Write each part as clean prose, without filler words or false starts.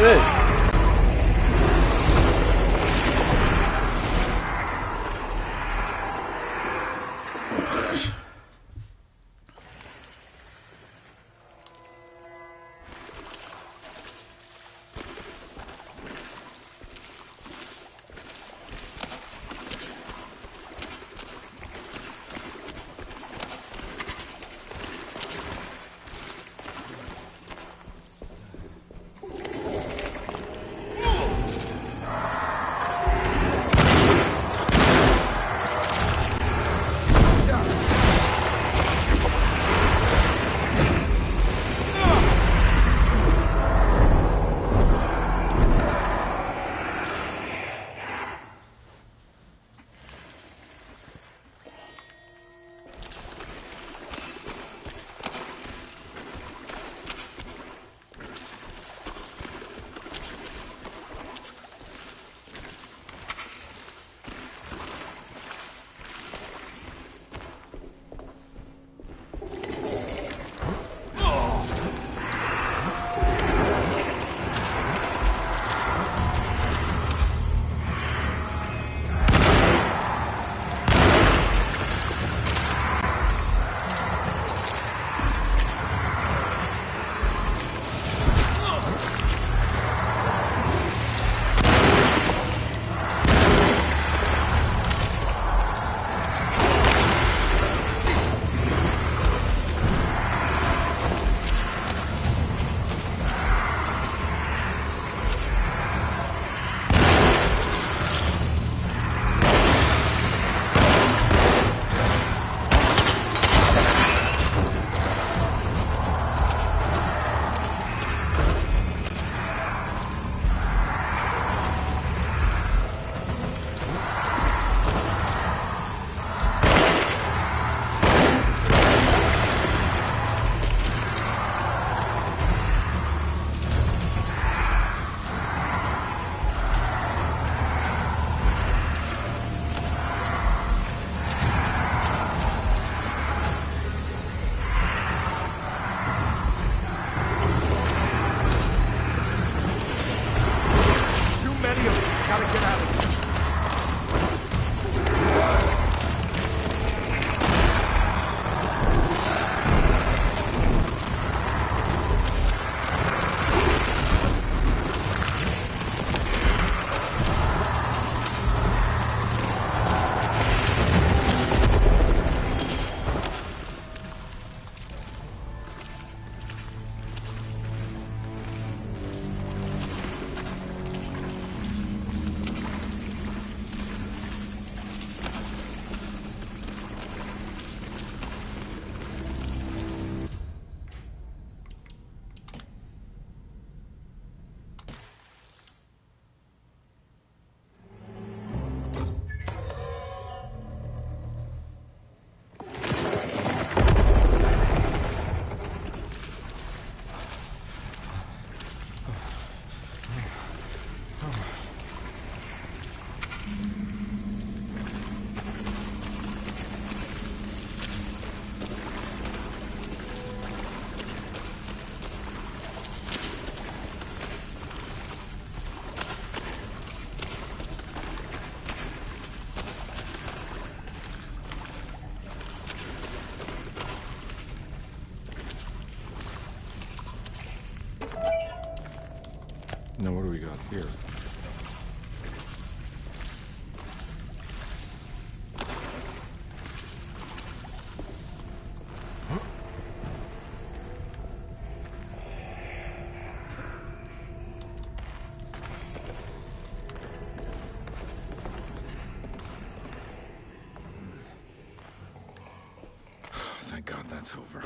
shit. Now what do we got here? Thank God that's over.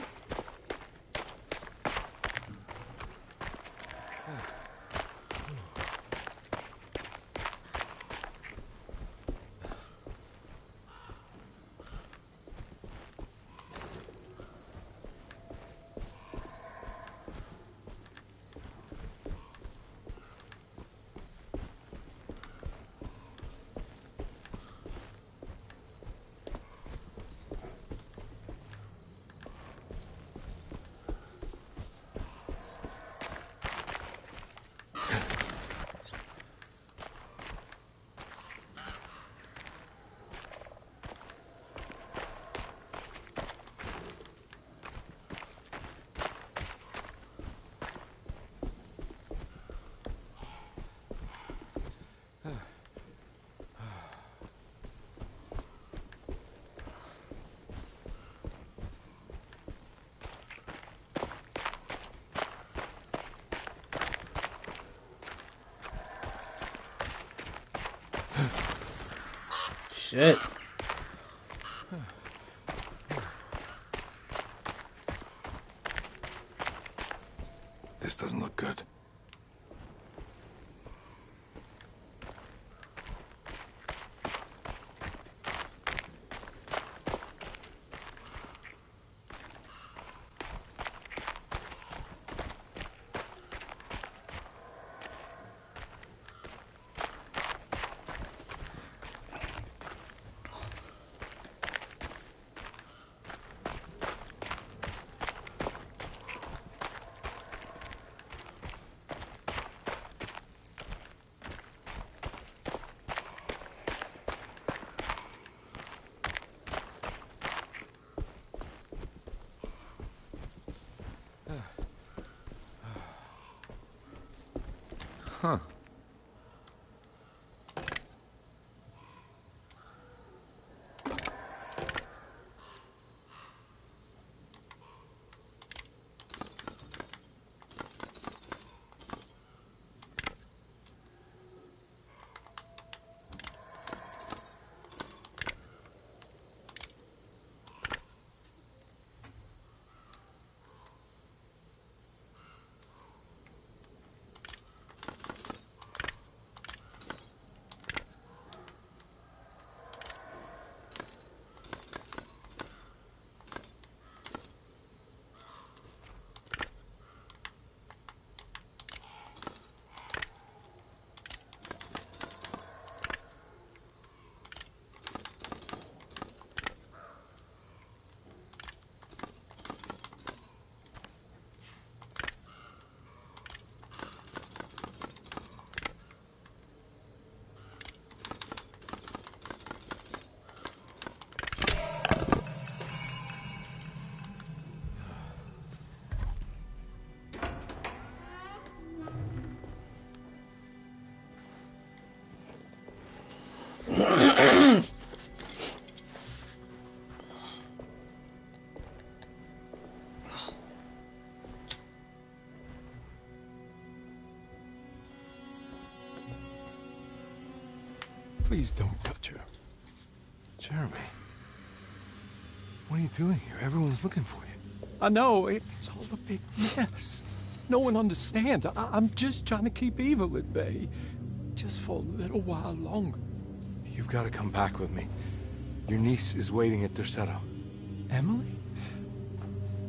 shit. This doesn't look good. Huh. Please don't touch her. Jeremy. What are you doing here? Everyone's looking for you. I know, it's all a big mess. No one understands. I'm just trying to keep evil at bay. Just for a little while longer. You've got to come back with me. Your niece is waiting at Derceto. Emily?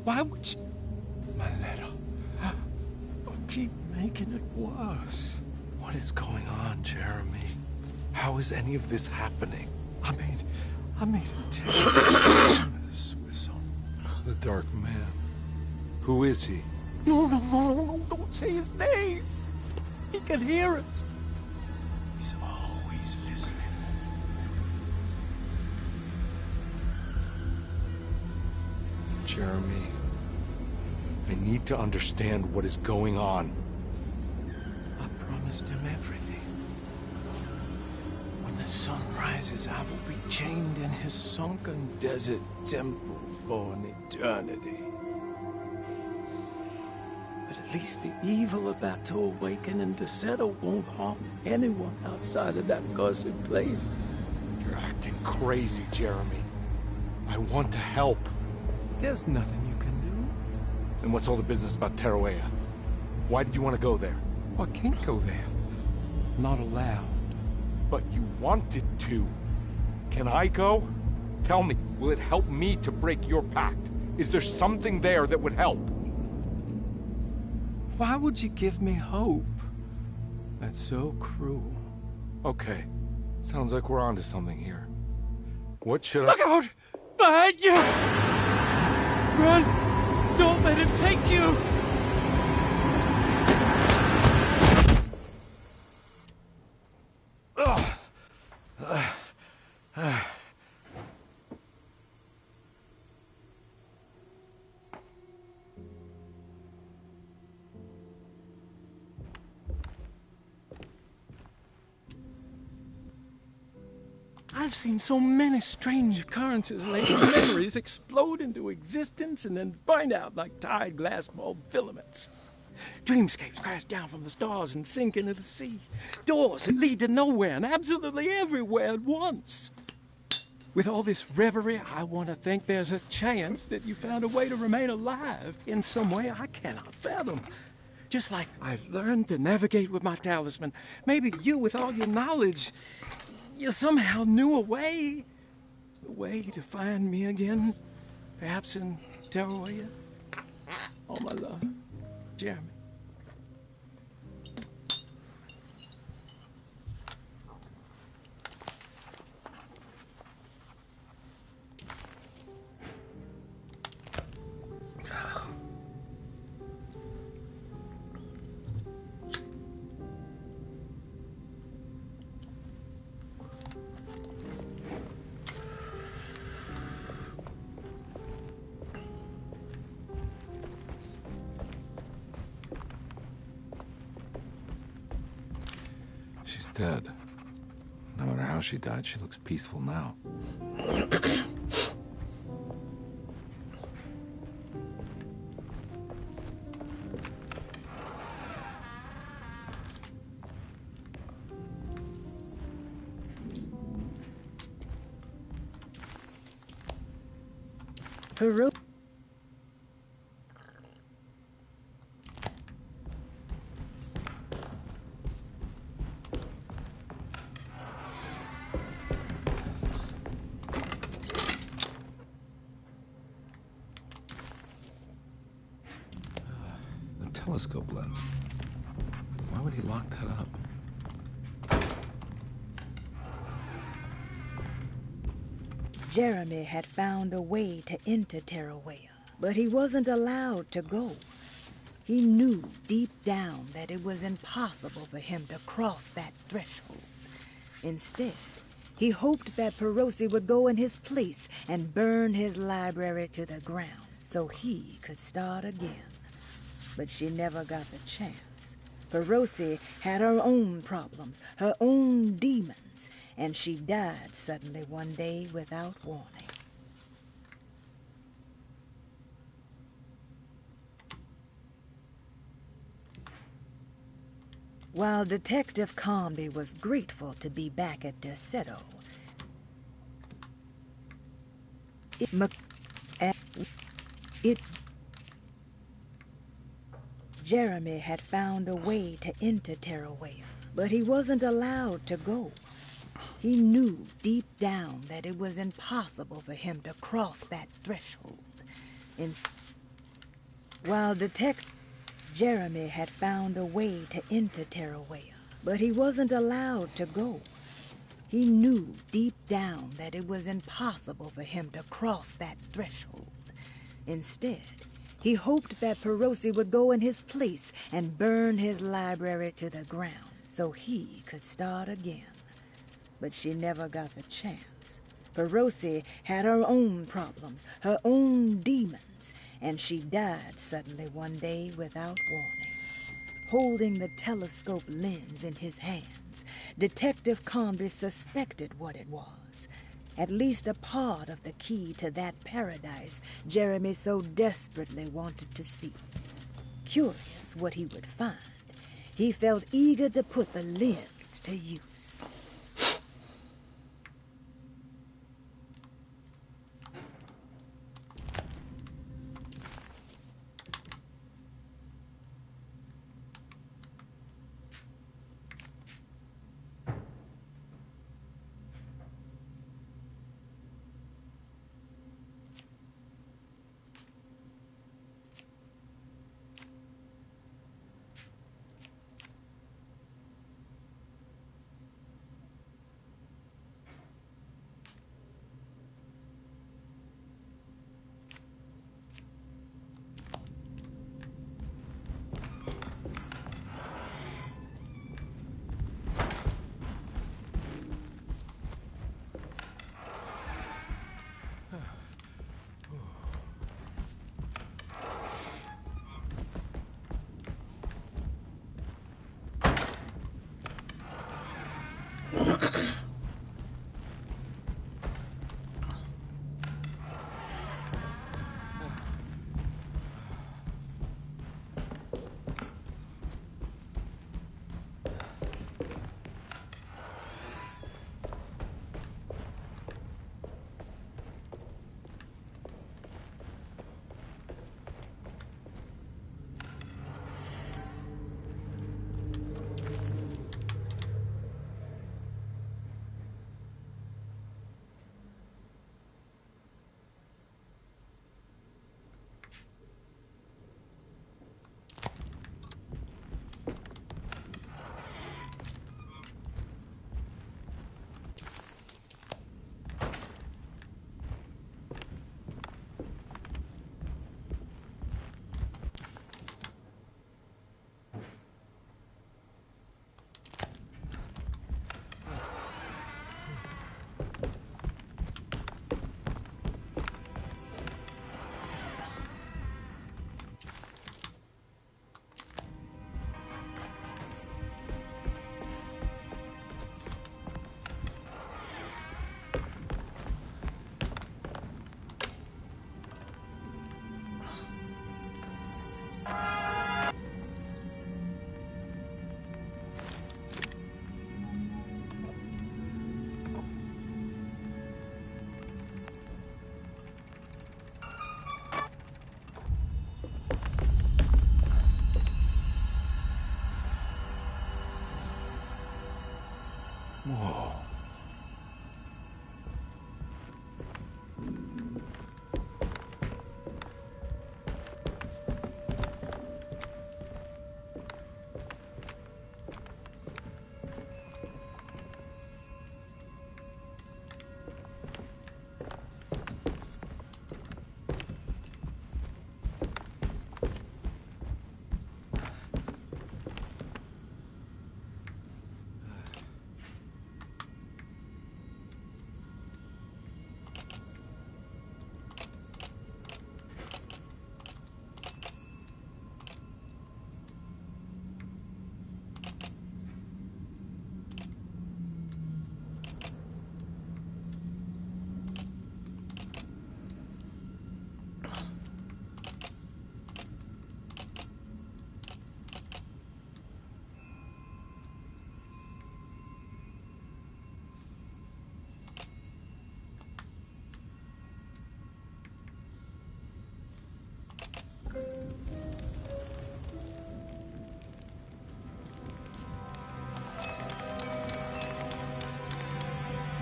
Why would you... My letter. Keep making it worse. What is going on, Jeremy? How is any of this happening? I made a terrible promise with some... The Dark Man. Who is he? No, don't say his name. He can hear us. He's always listening. Jeremy, I need to understand what is going on. I promised him everything. When the sun rises, I will be chained in his sunken desert temple for an eternity. But at least the evil about to awaken in Derceto won't harm anyone outside of that cursed place. You're acting crazy, Jeremy. I want to help. There's nothing you can do. And what's all the business about Tarawea? Why did you want to go there? I can't go there. Not allowed. But you wanted to. Can I go? Tell me, will it help me to break your pact? Is there something there that would help? Why would you give me hope? That's so cruel. Okay. Sounds like we're onto something here. What should I... Look out! Behind you! Run! Don't let him take you! I've seen so many strange occurrences lately. Memories explode into existence and then burn out like tired glass bulb filaments. Dreamscapes crash down from the stars and sink into the sea. Doors that lead to nowhere and absolutely everywhere at once. With all this reverie, I want to think there's a chance that you found a way to remain alive in some way I cannot fathom. Just like I've learned to navigate with my talisman. Maybe you, with all your knowledge, you somehow knew a way to find me again. Perhaps in Terawaya. All my love, Jeremy. She's dead. No matter how she died, she looks peaceful now. Peru. The telescope lens. Why would he lock that up? Jeremy had found a way to enter Terawaya, but he wasn't allowed to go. He knew deep down that it was impossible for him to cross that threshold. Instead, he hoped that Perosi would go in his place and burn his library to the ground so he could start again. But she never got the chance. Perosi had her own problems, her own demons, and she died suddenly one day without warning. While Detective Comby was grateful to be back at Derceto, Jeremy had found a way to enter Terawaya, but he wasn't allowed to go. He knew deep down that it was impossible for him to cross that threshold. While Jeremy had found a way to enter Terawaya, but he wasn't allowed to go. He knew deep down that it was impossible for him to cross that threshold. Instead, he hoped that Perosi would go in his place and burn his library to the ground so he could start again. But she never got the chance. Perosi had her own problems, her own demons, and she died suddenly one day without warning. Holding the telescope lens in his hands, Detective Comby suspected what it was. At least a part of the key to that paradise Jeremy so desperately wanted to see. Curious what he would find, he felt eager to put the lens to use. Whoa.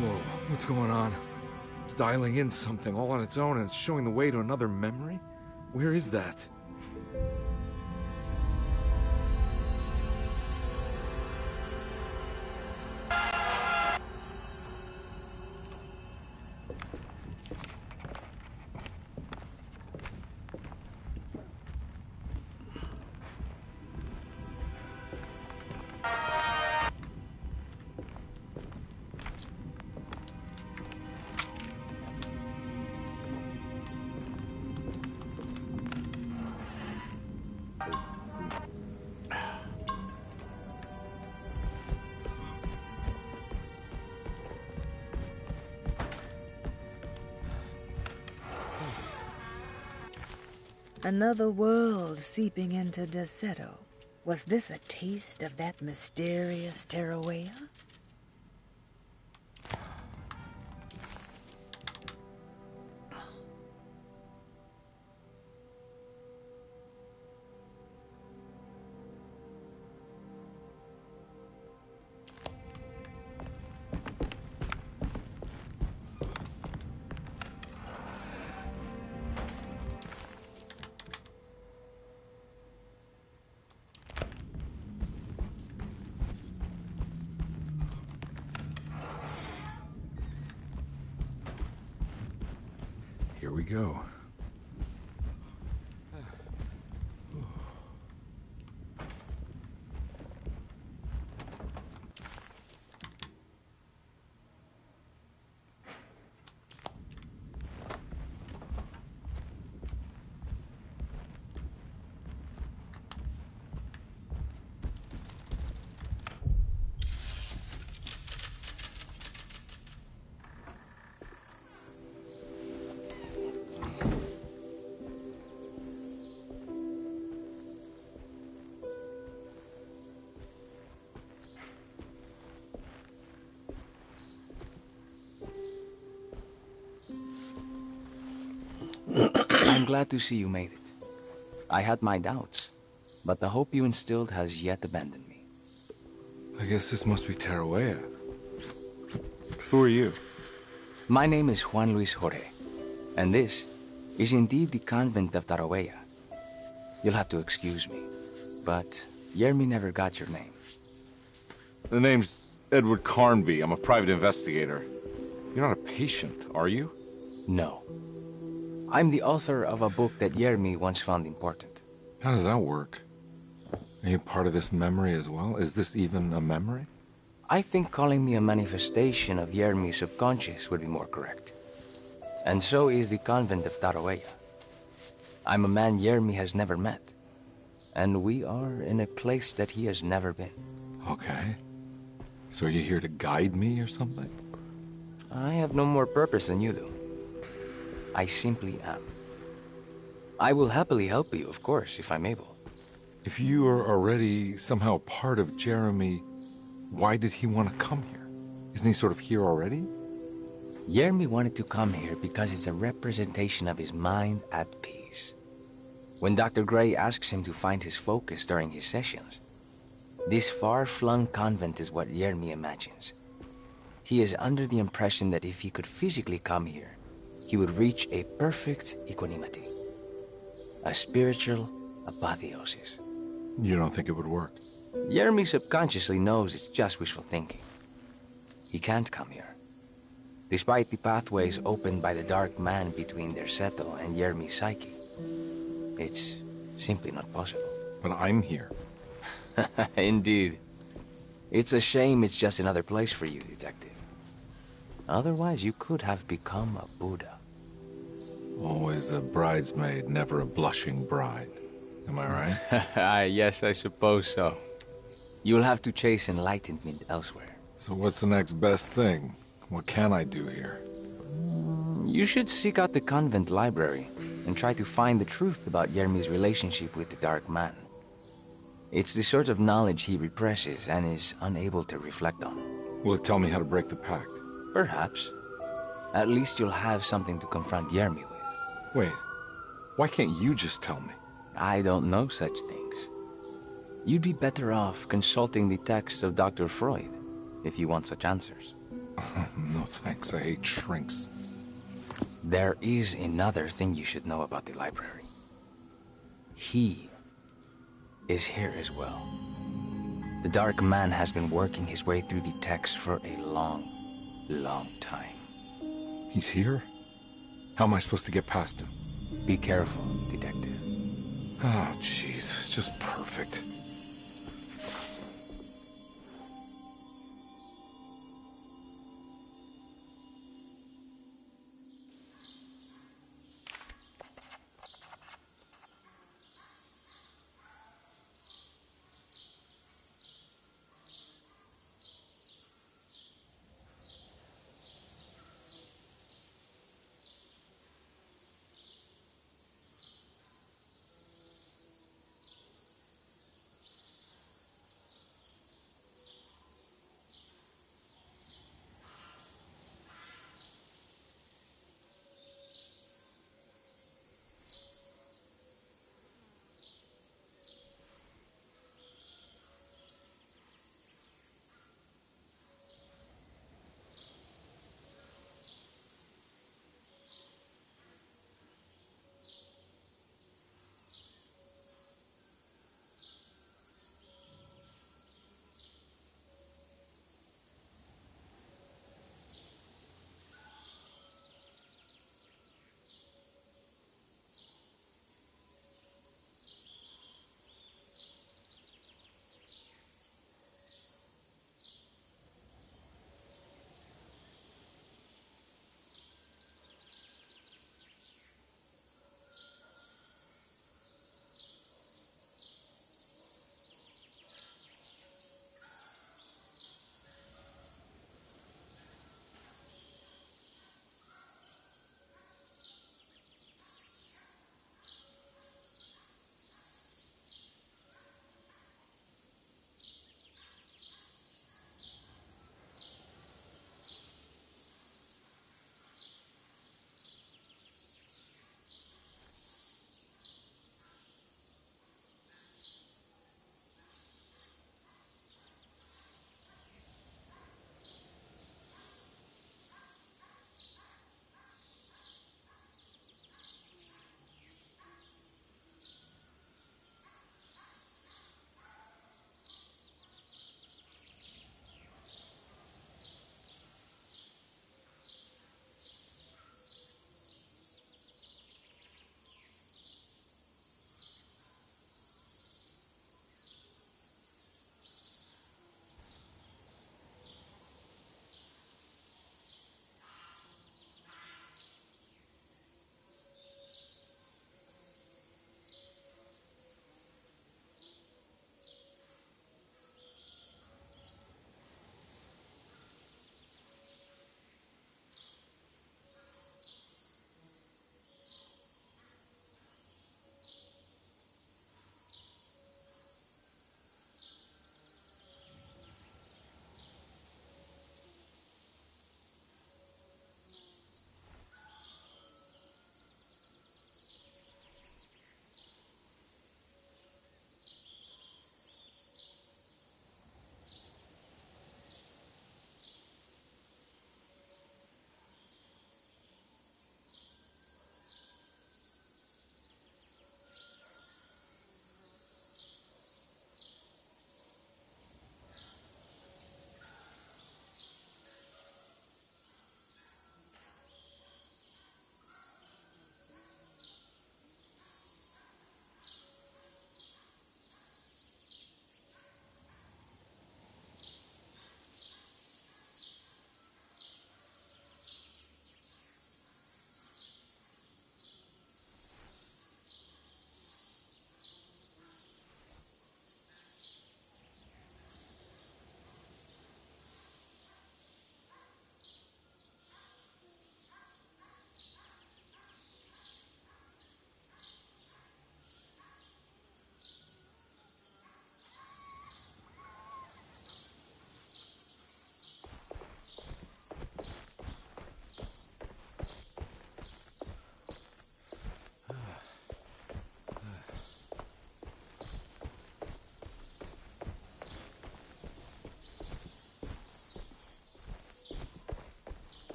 Whoa, what's going on? It's dialing in something all on its own and it's showing the way to another memory? Where is that? Another world seeping into Derceto. Was this a taste of that mysterious Tarawea? Here we go. I'm glad to see you made it. I had my doubts, but the hope you instilled has yet abandoned me. I guess this must be Tarawea. Who are you? My name is Juan Luis Jorge, and this is indeed the convent of Tarawea. You'll have to excuse me, but Yermi never got your name. The name's Edward Carnby. I'm a private investigator. You're not a patient, are you? No. I'm the author of a book that Yermi once found important. How does that work? Are you part of this memory as well? Is this even a memory? I think calling me a manifestation of Yermi's subconscious would be more correct. And so is the convent of Tarawea. I'm a man Yermi has never met, and we are in a place that he has never been. Okay. So are you here to guide me or something? I have no more purpose than you do. I simply am. I will happily help you, of course, if I'm able. If you are already somehow part of Jeremy, why did he want to come here? Isn't he sort of here already? Yermi wanted to come here because it's a representation of his mind at peace. When Dr. Gray asks him to find his focus during his sessions, this far-flung convent is what Yermi imagines. He is under the impression that if he could physically come here, he would reach a perfect equanimity. A spiritual apotheosis. You don't think it would work? Yermi subconsciously knows it's just wishful thinking. He can't come here. Despite the pathways opened by the Dark Man between Derceto and Yermi's psyche, it's simply not possible. But I'm here. Indeed. It's a shame it's just another place for you, Detective. Otherwise, you could have become a Buddha. Always a bridesmaid, never a blushing bride. Am I right? Yes, I suppose so. You'll have to chase enlightenment elsewhere. So what's the next best thing? What can I do here? You should seek out the convent library and try to find the truth about Yermi's relationship with the Dark Man. It's the sort of knowledge he represses and is unable to reflect on. Will it tell me how to break the pact? Perhaps. At least you'll have something to confront Yermi with. Wait, why can't you just tell me? I don't know such things. You'd be better off consulting the text of Dr. Freud, if you want such answers. No thanks, I hate shrinks. There is another thing you should know about the library. He is here as well. The Dark Man has been working his way through the text for a long time. He's here? How am I supposed to get past him? Be careful, Detective. Oh, jeez, just perfect.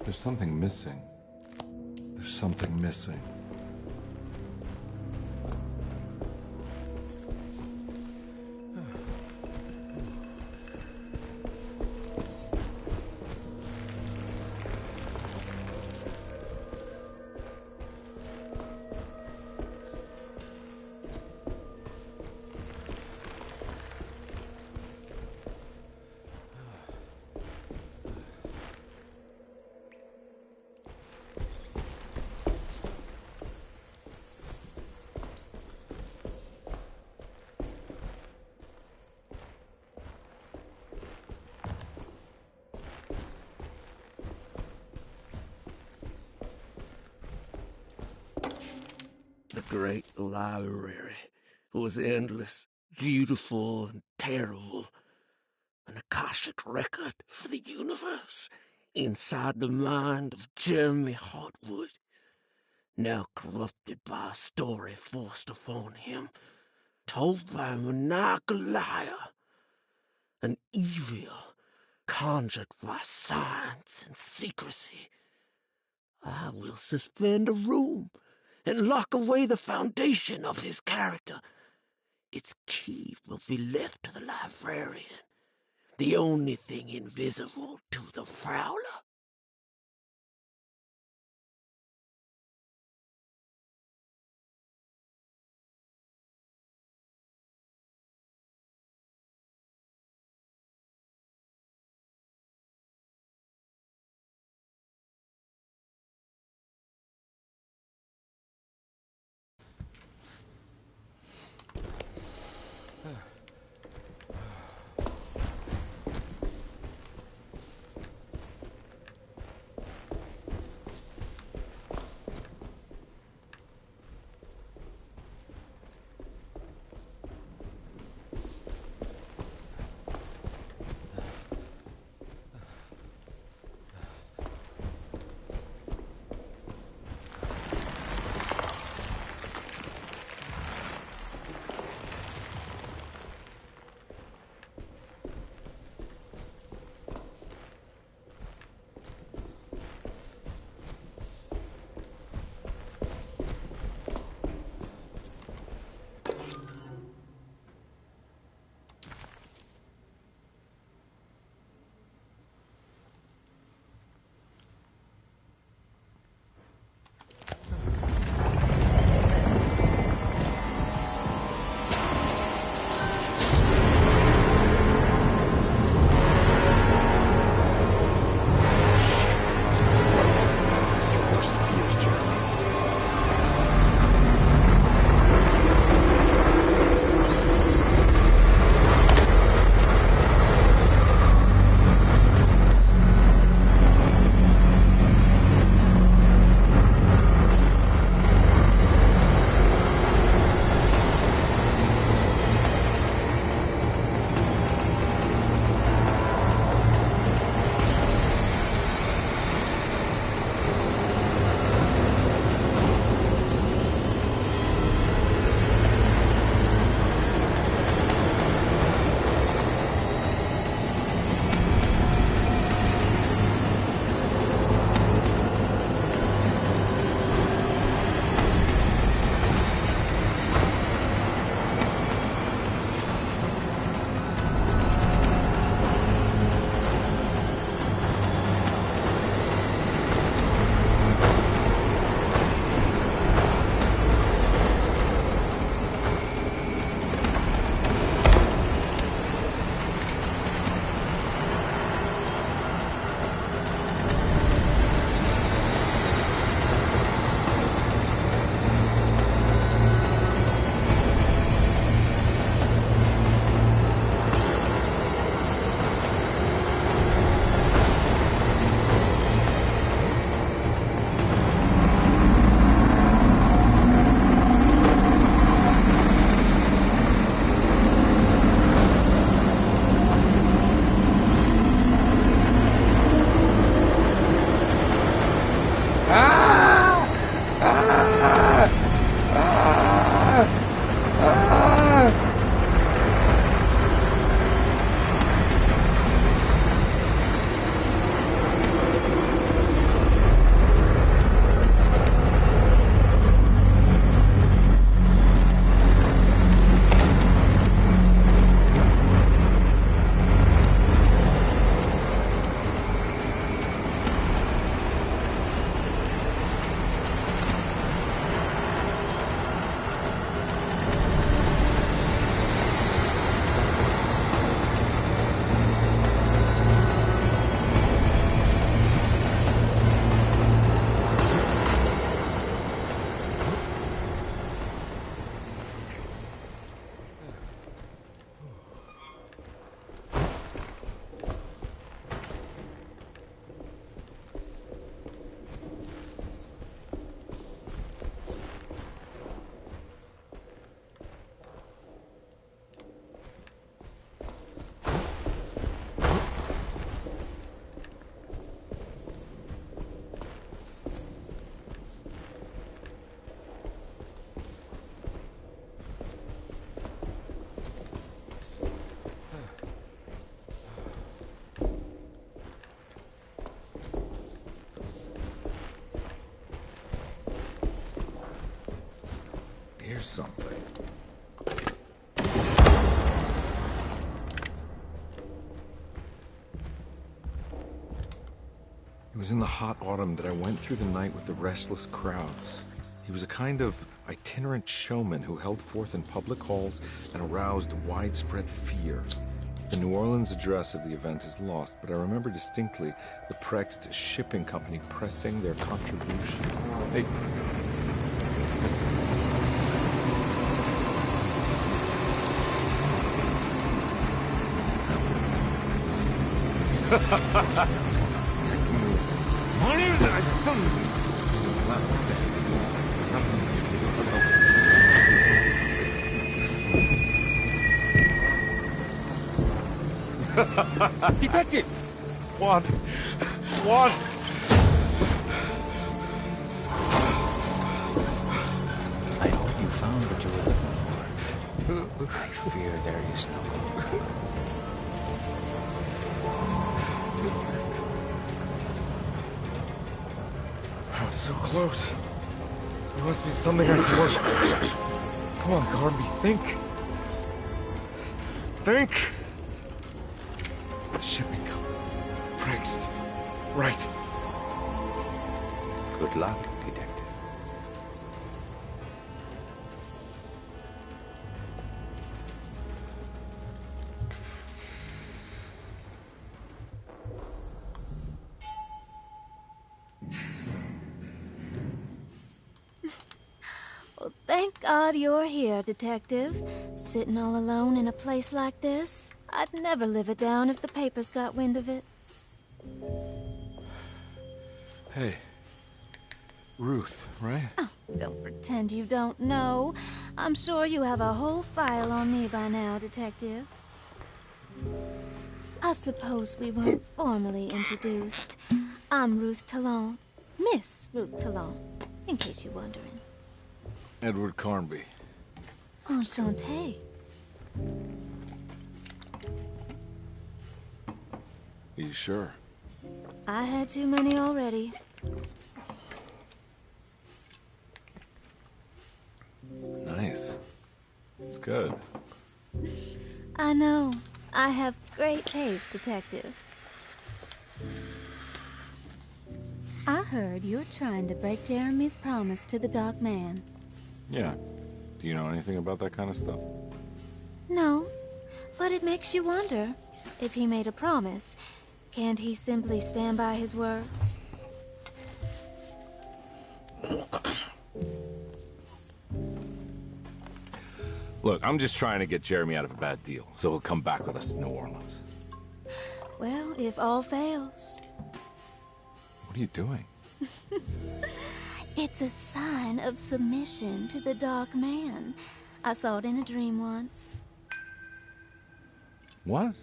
There's something missing. There's something missing. The great library was endless, beautiful, and terrible. An Akashic record for the universe inside the mind of Jeremy Hartwood, now corrupted by a story forced upon him, told by a maniacal liar, an evil conjured by science and secrecy. I will suspend a room and lock away the foundation of his character. Its key will be left to the librarian, the only thing invisible to the Prowler. something. It was in the hot autumn that I went through the night with the restless crowds. He was a kind of itinerant showman who held forth in public halls and aroused widespread fear. The New Orleans address of the event is lost, but I remember distinctly the Prext Shipping Company pressing their contribution. Hey. Detective! Juan! I hope you found what you were looking for. I fear there is no going back. I was so close. There must be something I can work with. Come on, Garby, think. Think! The shipping company. Prext. Right. Good luck, detective. Well, thank God you're here, Detective. Sitting all alone in a place like this? I'd never live it down if the papers got wind of it. Hey. Ruth, right? Oh, don't pretend you don't know. I'm sure you have a whole file on me by now, Detective. I suppose we weren't formally introduced. I'm Ruth Talon. Miss Ruth Talon, in case you're wondering. Edward Carnby. Enchanté. You sure? I had too many already. Nice. It's good. I know. I have great taste, Detective. I heard you're trying to break Jeremy's promise to the Dark Man. Yeah. Do you know anything about that kind of stuff? No, but it makes you wonder. If he made a promise, can't he simply stand by his words? Look, I'm just trying to get Jeremy out of a bad deal, so he'll come back with us to New Orleans. Well, if all fails. What are you doing? It's a sign of submission to the Dark Man. I saw it in a dream once. What?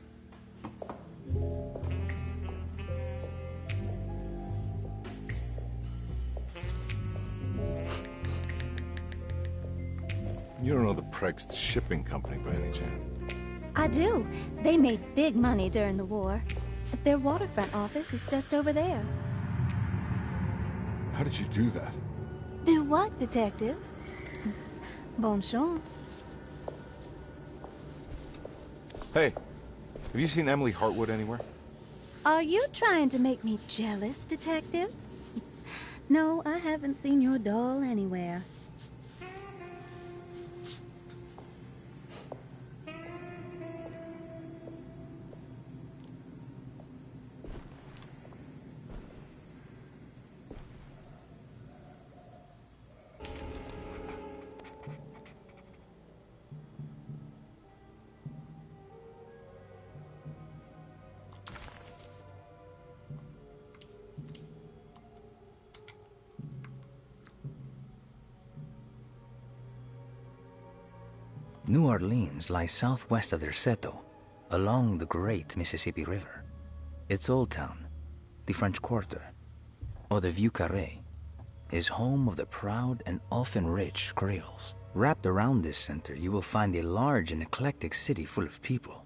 You don't know the Prext Shipping Company by any chance? I do. They made big money during the war. Their waterfront office is just over there. How did you do that? Do what, Detective? Bonne chance. Hey, have you seen Emily Hartwood anywhere? Are you trying to make me jealous, Detective? No, I haven't seen your doll anywhere. New Orleans lies southwest of Derceto, along the great Mississippi River. Its old town, the French Quarter, or the Vieux Carré, is home of the proud and often rich Creoles. Wrapped around this center, you will find a large and eclectic city full of people,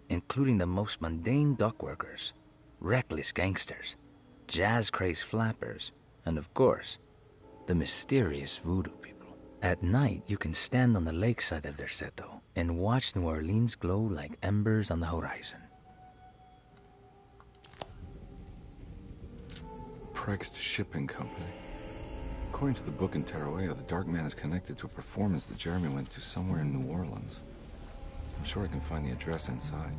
including the most mundane dock workers, reckless gangsters, jazz-crazed flappers, and of course, the mysterious voodoo people. At night, you can stand on the lakeside of Derceto and watch New Orleans glow like embers on the horizon. Prext Shipping Company. According to the book in Tarawea, the Dark Man is connected to a performance that Jeremy went to somewhere in New Orleans. I'm sure I can find the address inside.